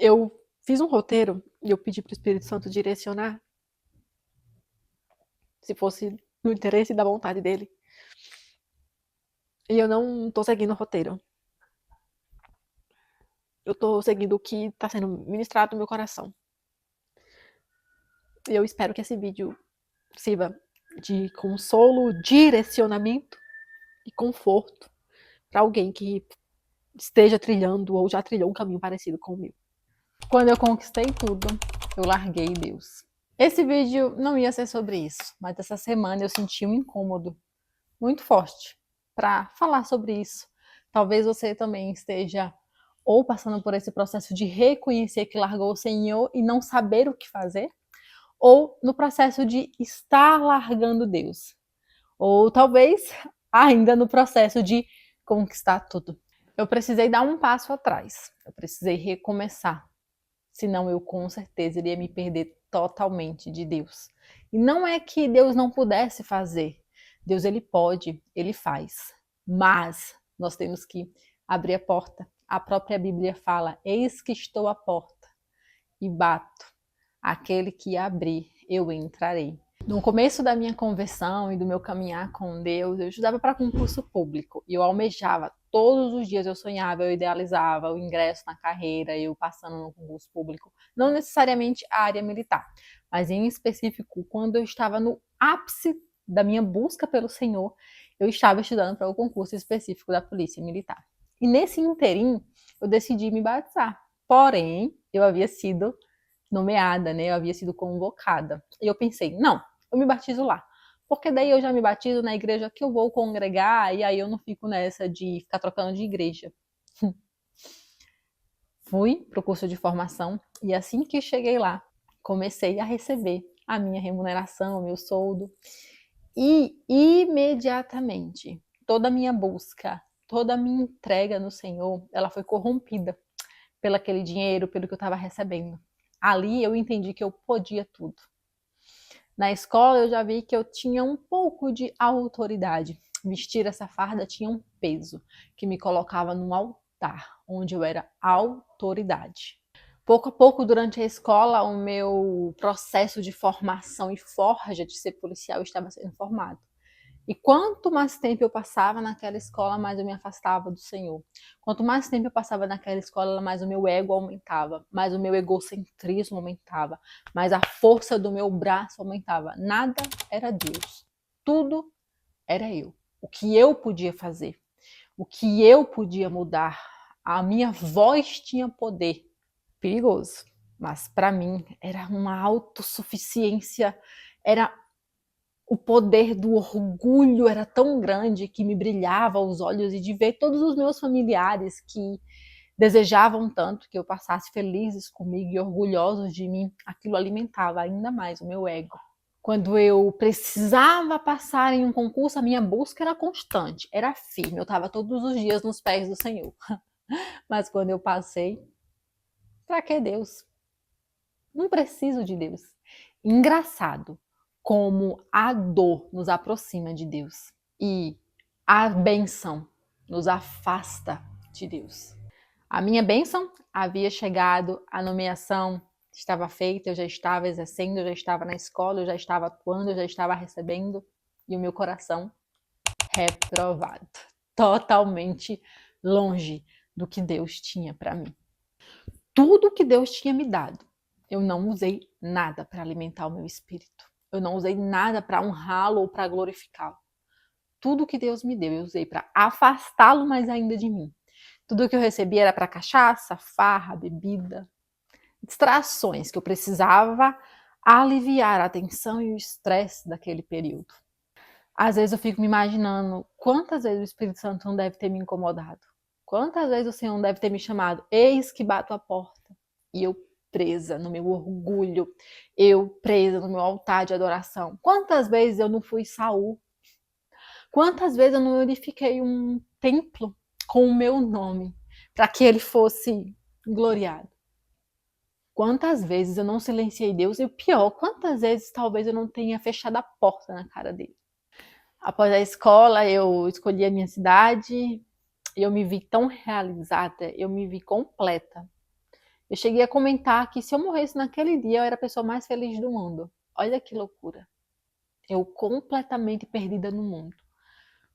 Eu fiz um roteiro e eu pedi para o Espírito Santo direcionar, se fosse no interesse e da vontade dele. E eu não tô seguindo o roteiro. Eu tô seguindo o que tá sendo ministrado no meu coração. E eu espero que esse vídeo sirva de consolo, direcionamento e conforto para alguém que esteja trilhando ou já trilhou um caminho parecido com o meu. Quando eu conquistei tudo, eu larguei Deus. Esse vídeo não ia ser sobre isso, mas essa semana eu senti um incômodo muito forte para falar sobre isso. Talvez você também esteja ou passando por esse processo de reconhecer que largou o Senhor e não saber o que fazer, ou no processo de estar largando Deus, ou talvez ainda no processo de conquistar tudo. Eu precisei dar um passo atrás, eu precisei recomeçar, senão eu com certeza iria me perder totalmente de Deus. E não é que Deus não pudesse fazer, Deus ele pode, ele faz, mas nós temos que abrir a porta. A própria Bíblia fala: eis que estou à porta e bato, aquele que abrir, eu entrarei. No começo da minha conversão e do meu caminhar com Deus, eu estudava para concurso público e eu almejava, todos os dias eu sonhava, eu idealizava o ingresso na carreira, eu passando no concurso público, não necessariamente a área militar, mas em específico, quando eu estava no ápice da minha busca pelo Senhor, eu estava estudando para o concurso específico da Polícia Militar. E nesse interim, eu decidi me batizar. Porém, eu havia sido nomeada, né? Eu havia sido convocada. E eu pensei, não, eu me batizo lá. Porque daí eu já me batizo na igreja que eu vou congregar e aí eu não fico nessa de ficar trocando de igreja. Fui pro curso de formação e assim que cheguei lá, comecei a receber a minha remuneração, o meu soldo. E imediatamente, toda a minha busca, toda a minha entrega no Senhor, ela foi corrompida pelo aquele dinheiro, pelo que eu estava recebendo. Ali eu entendi que eu podia tudo. Na escola eu já vi que eu tinha um pouco de autoridade. Vestir essa farda tinha um peso que me colocava num altar, onde eu era autoridade. Pouco a pouco, durante a escola, o meu processo de formação e forja de ser policial estava sendo formado. E quanto mais tempo eu passava naquela escola, mais eu me afastava do Senhor. Quanto mais tempo eu passava naquela escola, mais o meu ego aumentava, mais o meu egocentrismo aumentava, mais a força do meu braço aumentava. Nada era Deus. Tudo era eu. O que eu podia fazer, o que eu podia mudar. A minha voz tinha poder. Perigoso. Mas para mim era uma autossuficiência, era o poder do orgulho era tão grande que me brilhava os olhos e de ver todos os meus familiares que desejavam tanto que eu passasse felizes comigo e orgulhosos de mim, aquilo alimentava ainda mais o meu ego. Quando eu precisava passar em um concurso, a minha busca era constante, era firme, eu estava todos os dias nos pés do Senhor. Mas quando eu passei, para que Deus? Não preciso de Deus. Engraçado como a dor nos aproxima de Deus e a bênção nos afasta de Deus. A minha bênção havia chegado, a nomeação estava feita, eu já estava exercendo, eu já estava na escola, eu já estava atuando, eu já estava recebendo, e o meu coração reprovado, totalmente longe do que Deus tinha para mim. Tudo que Deus tinha me dado, eu não usei nada para alimentar o meu espírito. Eu não usei nada para honrá-lo ou para glorificá-lo. Tudo que Deus me deu, eu usei para afastá-lo mais ainda de mim. Tudo que eu recebi era para cachaça, farra, bebida, distrações que eu precisava aliviar a tensão e o estresse daquele período. Às vezes eu fico me imaginando quantas vezes o Espírito Santo não deve ter me incomodado. Quantas vezes o Senhor não deve ter me chamado, eis que bato a porta. E eu presa no meu orgulho, eu presa no meu altar de adoração. Quantas vezes eu não fui Saul? Quantas vezes eu não edifiquei um templo com o meu nome para que ele fosse gloriado? Quantas vezes eu não silenciei Deus? E o pior, quantas vezes talvez eu não tenha fechado a porta na cara dele? Após a escola, eu escolhi a minha cidade e eu me vi tão realizada, eu me vi completa. Eu cheguei a comentar que se eu morresse naquele dia, eu era a pessoa mais feliz do mundo. Olha que loucura. Eu completamente perdida no mundo,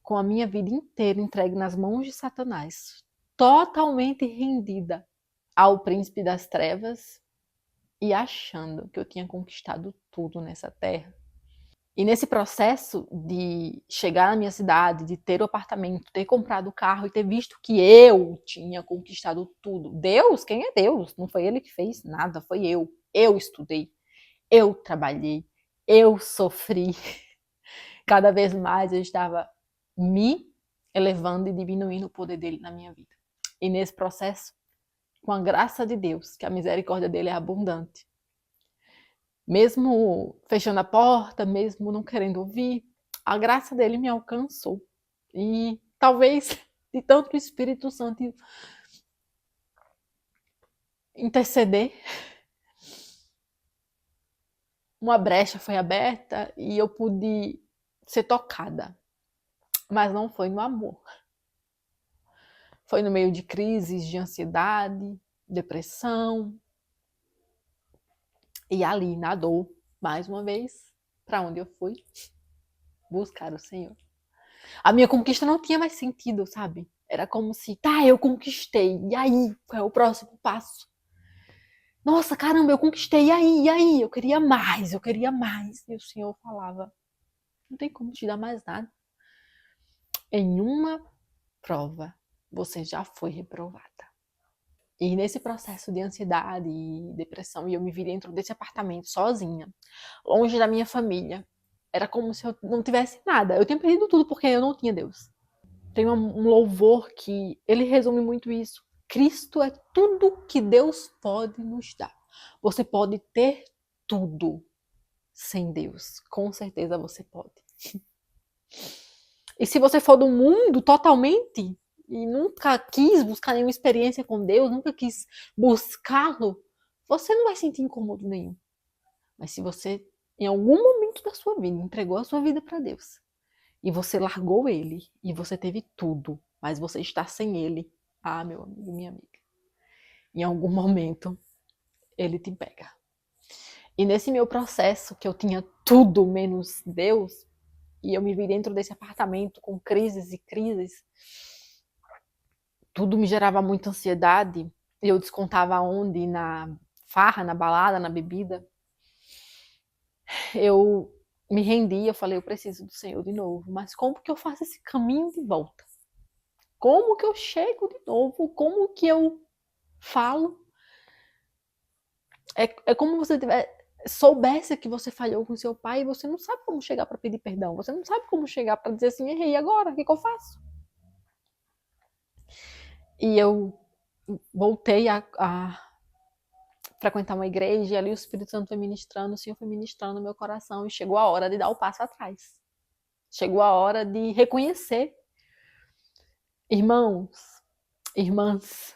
com a minha vida inteira entregue nas mãos de Satanás, totalmente rendida ao príncipe das trevas e achando que eu tinha conquistado tudo nessa terra. E nesse processo de chegar na minha cidade, de ter o apartamento, ter comprado o carro e ter visto que eu tinha conquistado tudo. Deus? Quem é Deus? Não foi ele que fez nada, foi eu. Eu estudei, eu trabalhei, eu sofri. Cada vez mais eu estava me elevando e diminuindo o poder dele na minha vida. E nesse processo, com a graça de Deus, que a misericórdia dele é abundante, mesmo fechando a porta, mesmo não querendo ouvir, a graça dele me alcançou. E talvez de tanto o Espírito Santo interceder, uma brecha foi aberta e eu pude ser tocada. Mas não foi no amor. Foi no meio de crises de ansiedade, depressão. E ali, na dor, mais uma vez, para onde eu fui? Buscar o Senhor. A minha conquista não tinha mais sentido, sabe? Era como se, tá, eu conquistei. E aí? Qual é o próximo passo? Nossa, caramba, eu conquistei. E aí? E aí? Eu queria mais, eu queria mais. E o Senhor falava, não tem como te dar mais nada. Em uma prova, você já foi reprovada. E nesse processo de ansiedade e depressão, e eu me vi dentro desse apartamento sozinha, longe da minha família. Era como se eu não tivesse nada. Eu tinha perdido tudo porque eu não tinha Deus. Tem um louvor que ele resume muito isso. Cristo é tudo que Deus pode nos dar. Você pode ter tudo sem Deus. Com certeza você pode. E se você for do mundo totalmente e nunca quis buscar nenhuma experiência com Deus, nunca quis buscá-lo, você não vai sentir incômodo nenhum. Mas se você, em algum momento da sua vida, entregou a sua vida para Deus, e você largou ele, e você teve tudo, mas você está sem ele, ah, meu amigo, minha amiga, em algum momento, ele te pega. E nesse meu processo, que eu tinha tudo menos Deus, e eu me vi dentro desse apartamento com crises e crises, tudo me gerava muita ansiedade, e eu descontava onde? Na farra, na balada, na bebida. Eu me rendi, eu falei, eu preciso do Senhor de novo, mas como que eu faço esse caminho de volta? Como que eu chego de novo? Como que eu falo? É como você soubesse que você falhou com seu pai e você não sabe como chegar para pedir perdão. Você não sabe como chegar para dizer assim, errei agora, o que eu faço? E eu voltei a frequentar uma igreja e ali o Espírito Santo foi ministrando, o Senhor foi ministrando no meu coração e chegou a hora de dar o passo atrás. Chegou a hora de reconhecer. Irmãos, irmãs,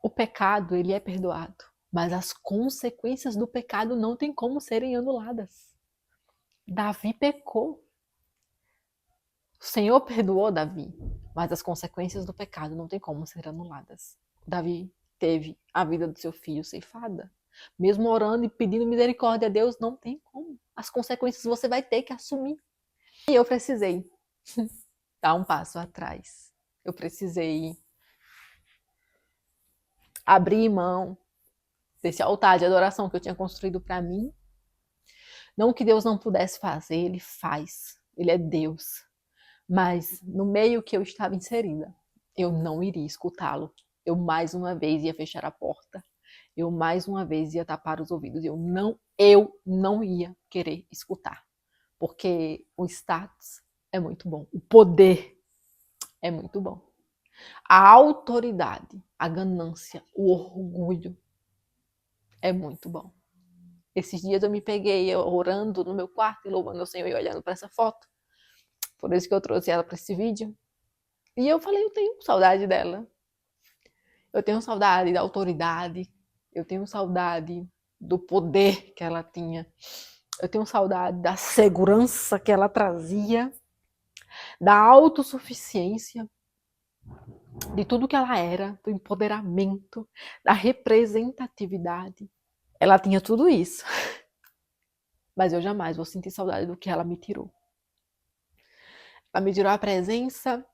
o pecado, ele é perdoado, mas as consequências do pecado não tem como serem anuladas. Davi pecou. O Senhor perdoou Davi, mas as consequências do pecado não tem como ser anuladas. Davi teve a vida do seu filho ceifada. Mesmo orando e pedindo misericórdia a Deus, não tem como. As consequências você vai ter que assumir. E eu precisei dar um passo atrás. Eu precisei abrir mão desse altar de adoração que eu tinha construído para mim. Não que Deus não pudesse fazer, Ele faz. Ele é Deus. Mas no meio que eu estava inserida, eu não iria escutá-lo. Eu mais uma vez ia fechar a porta. Eu mais uma vez ia tapar os ouvidos. Eu não ia querer escutar. Porque o status é muito bom. O poder é muito bom. A autoridade, a ganância, o orgulho é muito bom. Esses dias eu me peguei orando no meu quarto e louvando ao Senhor e olhando para essa foto. Por isso que eu trouxe ela para esse vídeo. E eu falei, eu tenho saudade dela. Eu tenho saudade da autoridade. Eu tenho saudade do poder que ela tinha. Eu tenho saudade da segurança que ela trazia. Da autossuficiência. de tudo que ela era, do empoderamento, da representatividade. Ela tinha tudo isso. Mas eu jamais vou sentir saudade do que ela me tirou. Ela me tirou a presença,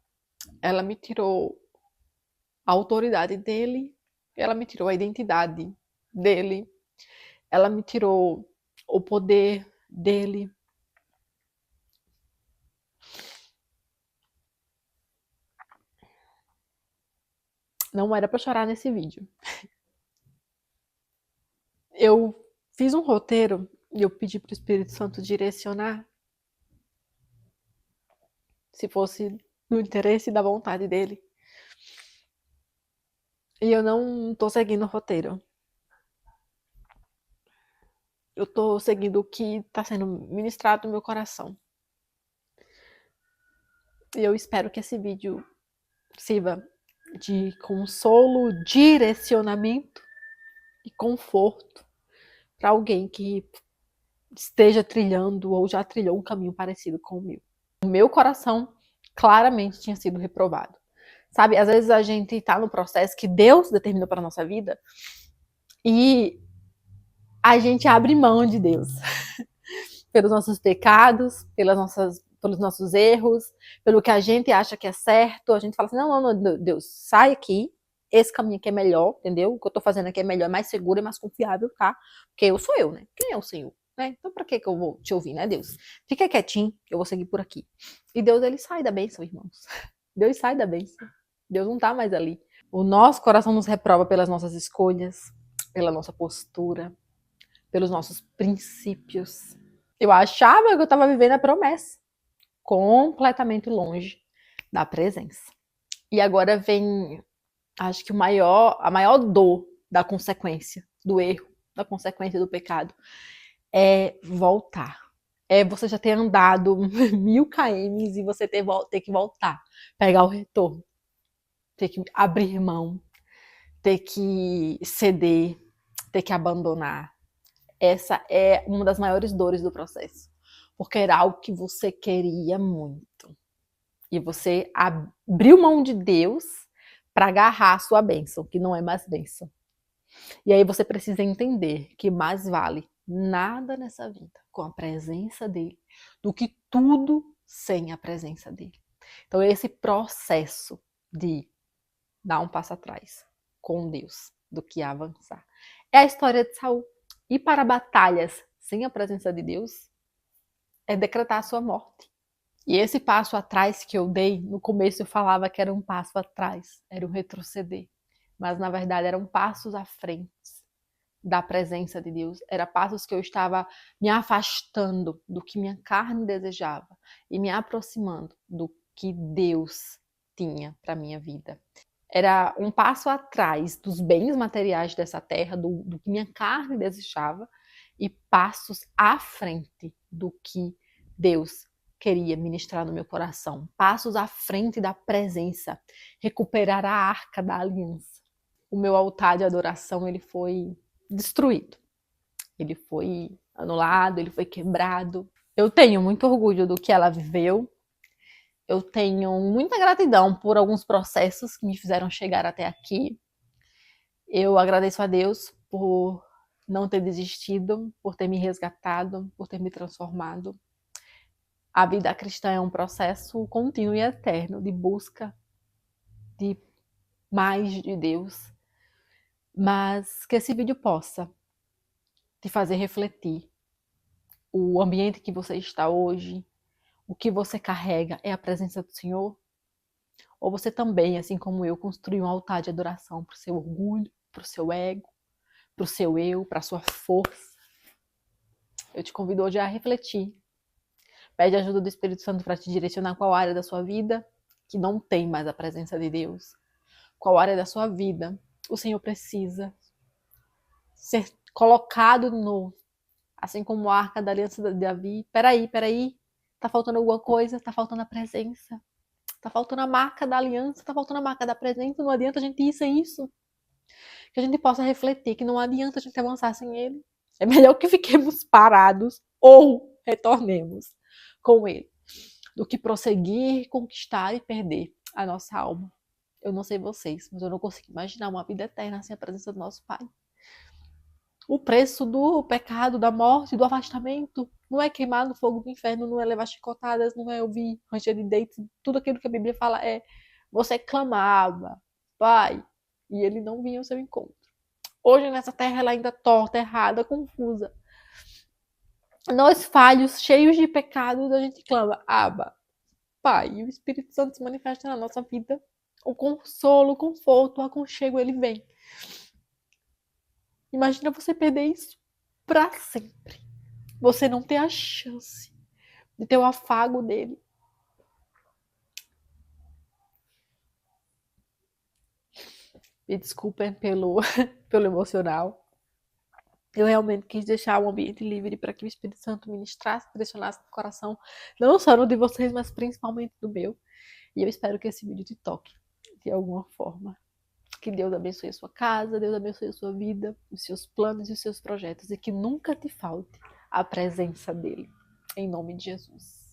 ela me tirou a autoridade dele, ela me tirou a identidade dele, ela me tirou o poder dele. Não era pra chorar nesse vídeo. Eu fiz um roteiro e eu pedi pro Espírito Santo direcionar se fosse no interesse e da vontade dele. E eu não tô seguindo o roteiro. Eu tô seguindo o que tá sendo ministrado no meu coração. E eu espero que esse vídeo sirva de consolo, direcionamento e conforto para alguém que esteja trilhando ou já trilhou um caminho parecido com o meu. O meu coração claramente tinha sido reprovado. Sabe, às vezes a gente tá no processo que Deus determinou para nossa vida e a gente abre mão de Deus pelos nossos pecados, pelos nossos erros, pelo que a gente acha que é certo. A gente fala assim, não, Deus, sai aqui, esse caminho aqui é melhor, entendeu? O que eu tô fazendo aqui é melhor, é mais seguro, é mais confiável, tá? Porque eu sou eu, né? Quem é o Senhor? Né? Então pra que eu vou te ouvir, né, Deus? Fica quietinho, que eu vou seguir por aqui. E Deus, ele sai da bênção, irmãos. Deus sai da bênção. Deus não tá mais ali. O nosso coração nos reprova pelas nossas escolhas, pela nossa postura, pelos nossos princípios. Eu achava que eu estava vivendo a promessa, completamente longe da presença. E agora vem, acho que a maior dor da consequência do erro, da consequência do pecado, é voltar. É você já ter andado 1000 km e você ter que voltar, pegar o retorno, ter que abrir mão, ter que ceder, ter que abandonar. Essa é uma das maiores dores do processo. Porque era algo que você queria muito. E você abriu mão de Deus para agarrar a sua bênção, que não é mais bênção. E aí você precisa entender que mais vale nada nessa vida com a presença dele do que tudo sem a presença dele. Então esse processo de dar um passo atrás com Deus do que avançar. É a história de Saul. E para batalhas sem a presença de Deus é decretar a sua morte. E esse passo atrás que eu dei, no começo eu falava que era um passo atrás, era um retroceder. Mas na verdade eram passos à frente da presença de Deus. Eram passos que eu estava me afastando do que minha carne desejava e me aproximando do que Deus tinha para minha vida. Era um passo atrás dos bens materiais dessa terra, do que minha carne desejava, e passos à frente do que Deus queria ministrar no meu coração. Passos à frente da presença, recuperar a arca da aliança. O meu altar de adoração, ele foi destruído. Ele foi anulado, ele foi quebrado. Eu tenho muito orgulho do que ela viveu. Eu tenho muita gratidão por alguns processos que me fizeram chegar até aqui. Eu agradeço a Deus por não ter desistido, por ter me resgatado, por ter me transformado. A vida cristã é um processo contínuo e eterno de busca de mais de Deus. Mas que esse vídeo possa te fazer refletir. O ambiente que você está hoje, o que você carrega é a presença do Senhor? Ou você também, assim como eu, construiu um altar de adoração para o seu orgulho, para o seu ego, para o seu eu, para a sua força? Eu te convido hoje a refletir. Pede a ajuda do Espírito Santo para te direcionar qual área da sua vida que não tem mais a presença de Deus. Qual área da sua vida o Senhor precisa ser colocado de novo. Assim como a arca da aliança de Davi. Peraí. Tá faltando alguma coisa, tá faltando a presença. Tá faltando a marca da aliança, tá faltando a marca da presença. Não adianta a gente ir sem isso. Que a gente possa refletir que não adianta a gente avançar sem ele. É melhor que fiquemos parados ou retornemos com ele, do que prosseguir, conquistar e perder a nossa alma. Eu não sei vocês, mas eu não consigo imaginar uma vida eterna sem a presença do nosso Pai. O preço do pecado, da morte, do afastamento, não é queimar no fogo do inferno, não é levar chicotadas, não é ouvir ranger de dentes. Tudo aquilo que a Bíblia fala é você clamava, Pai, e ele não vinha ao seu encontro. Hoje nessa terra ela ainda torta, errada, confusa. Nós falhos, cheios de pecados, a gente clama, Abba, Pai, e o Espírito Santo se manifesta na nossa vida. O consolo, o conforto, o aconchego, ele vem. Imagina você perder isso pra sempre. Você não ter a chance de ter o afago dele. Me desculpem pelo emocional. Eu realmente quis deixar o ambiente livre para que o Espírito Santo ministrasse, direcionasse no coração, não só no de vocês, mas principalmente no meu. E eu espero que esse vídeo te toque de alguma forma. Que Deus abençoe a sua casa, Deus abençoe a sua vida, os seus planos e os seus projetos, e que nunca te falte a presença dele. Em nome de Jesus.